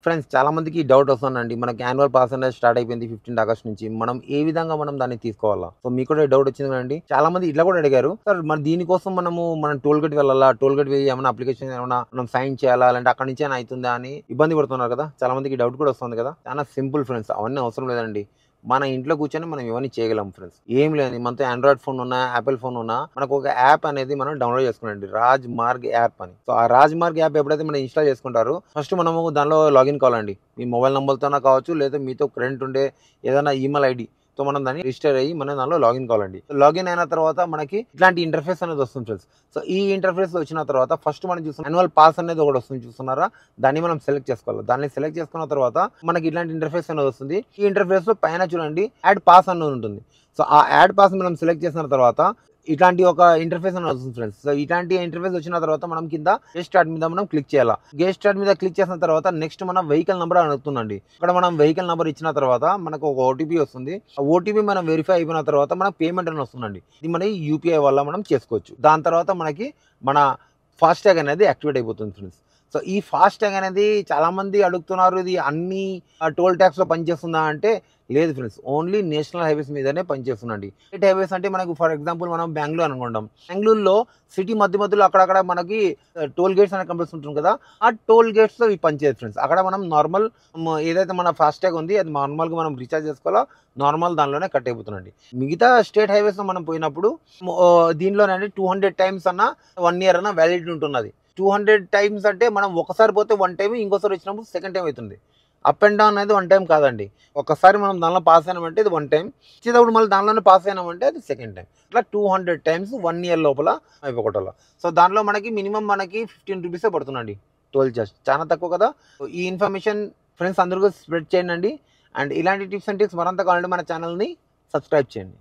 Friends చాలా మందికి doubt వస్తుందండి. మనకి యాన్యువల్ పాస్ అనేది స్టార్ట్ అయిపోయింది 15 ఆగస్ట్ నుంచి. మనం ఏ విధంగా దాన్ని తీసుకోవాలా? సో మీకు కూడా డౌట్ వచ్చింది కదండీ. చాలా మంది ఇట్లా కూడా అడిగారు. సార్ మరి దీనికోసం మనం టోల్ గేట్ వెళ్ళాలా? టోల్ గేట్ వెళ్లి ఏమైనా అప్లికేషన్ ఏమైనా మనం సైన్ చేయాలా? లేదంటే అక్కడి నుంచే అయితుందా అని ఇబ్బంది పడుతున్నారు కదా! చాలా మందికి డౌట్ కూడా వస్తుంది కదా! చాలా సింపుల్ ఫ్రెండ్స్. అవన్నీ అవసరం లేదండి. మన ఇంట్లో కూర్చొని మనం ఇవన్నీ చేయగలం ఫ్రెండ్స్. ఏం లేదు మనతో ఆండ్రాయిడ్ ఫోన్ ఉన్నా, యాపిల్ ఫోన్ ఉన్నా మనకు ఒక యాప్ అనేది మనం డౌన్లోడ్ చేసుకోవాలండి. రాజ్ మార్గ్ యాప్ అని. సో ఆ రాజ్ మార్గ్ యాప్ ఎప్పుడైతే మనం ఇన్‌స్టాల్ చేసుకుంటారో ఫస్ట్ మనము దానిలో లాగిన్ కావాలండి. మీ మొబైల్ నంబర్‌తోనా కావచ్చు, లేదా మీతో కరెంట్ ఉండే ఏదైనా ఈమెయిల్ ఐడీ తో మనం దాన్ని రిజిస్టర్ అయ్యి మనం దానిలో లాగిన్ కావాలండి. లాగిన్ అయిన తర్వాత మనకి ఇట్లాంటి ఇంటర్ఫేస్ అనేది వస్తుంది ఫ్రెండ్స్. సో ఈ ఇంటర్ఫేస్ వచ్చిన తర్వాత ఫస్ట్ మనం చూస్తున్న యాన్యువల్ పాస్ అనేది ఒకటి వస్తుంది చూస్తున్నారా? దాన్ని మనం సెలెక్ట్ చేసుకోవాలి. దాన్ని సెలెక్ట్ చేసుకున్న తర్వాత మనకి ఇట్లాంటి ఇంటర్ఫేస్ అనేది వస్తుంది. ఈ ఇంటర్ఫేస్ లో పైన చూడండి యాడ్ పాస్ అనేది ఉంటుంది. సో ఆ యాడ్ పాస్ మనం సెలెక్ట్ చేసిన తర్వాత ఇట్లాంటి ఒక ఇంటర్ఫేస్ అనేది వస్తుంది ఫ్రెండ్స్. సో ఇట్లాంటి ఇంటర్ఫేస్ వచ్చిన తర్వాత మనం కింద గెట్ స్టార్ట్ మీద మనం క్లిక్ చేయాలి. గెట్ స్టార్ట్ మీద క్లిక్ చేసిన తర్వాత నెక్స్ట్ మనం వెహికల్ నెంబర్ అడుగుతుందండి. ఇక్కడ మనం వెహికల్ నెంబర్ ఇచ్చిన తర్వాత మనకు ఒక ఓటీపీ వస్తుంది. ఆ ఓటీపీ మనం వెరిఫై అయిపోయిన తర్వాత మనకు పేమెంట్ అని వస్తుందండి. ఇది మన యూపీఐ వల్ల మనం చేసుకోవచ్చు. దాని తర్వాత మనకి మన ఫాస్టాగ్ అనేది యాక్టివేట్ అయిపోతుంది ఫ్రెండ్స్. సో ఈ ఫాస్టాగ్ అనేది చాలా మంది అడుగుతున్నారు. ఇది అన్ని టోల్ ట్యాక్స్ లో పనిచేస్తుందా అంటే లేదు ఫ్రెండ్స్. ఓన్లీ నేషనల్ హైవేస్ మీదనే పనిచేస్తుందండి. స్టేట్ హైవేస్ అంటే మనకు ఫర్ ఎగ్జాంపుల్ మనం బెంగళూరు అనుకుంటాం. బెంగళూరులో సిటీ మధ్యలో అక్కడక్కడ మనకి టోల్ గేట్స్ అనే కంపల్సరీ ఉంటుంది కదా! ఆ టోల్ గేట్స్ లో ఇవి పనిచేయదు ఫ్రెండ్స్. అక్కడ మనం నార్మల్ ఏదైతే మన ఫాస్టాగ్ ఉంది అది నార్మల్ గా మనం రీఛార్జ్ చేసుకోవాలో నార్మల్ దానిలోనే కట్ అయిపోతుందండి. మిగతా స్టేట్ హైవేస్ లో మనం పోయినప్పుడు దీనిలోనే 200 టైమ్స్ అన్న 1 ఇయర్ అన్న వ్యాలిడిటీ ఉంటున్నది. 200 టైమ్స్ అంటే మనం ఒకసారి పోతే 1 టైమ్, ఇంకోసారి వచ్చినప్పుడు సెకండ్ టైం అవుతుంది. అప్ అండ్ డౌన్ అనేది 1 టైం కాదండి. ఒక్కసారి మనం దానిలో పాస్ అయినామంటే ఇది 1 టైం. ఇచ్చేటప్పుడు మళ్ళీ దానిలోనే పాస్ అయినామంటే అది సెకండ్ టైం. ఇట్లా 200 టైమ్స్ 1 ఇయర్ లోపల అయిపోగొట్టాలి. సో దానిలో మనకి మినిమం మనకి 15 రూపీసే పడుతుందండి టోల్ చార్జ్. చాలా తక్కువ కదా! ఈ ఇన్ఫర్మేషన్ ఫ్రెండ్స్ అందరికీ స్ప్రెడ్ చేయండి. అండ్ ఇలాంటి టిప్స్ అండ్ ట్రిక్స్ మరింత కావాలంటే మన ఛానల్ని సబ్స్క్రైబ్ చేయండి.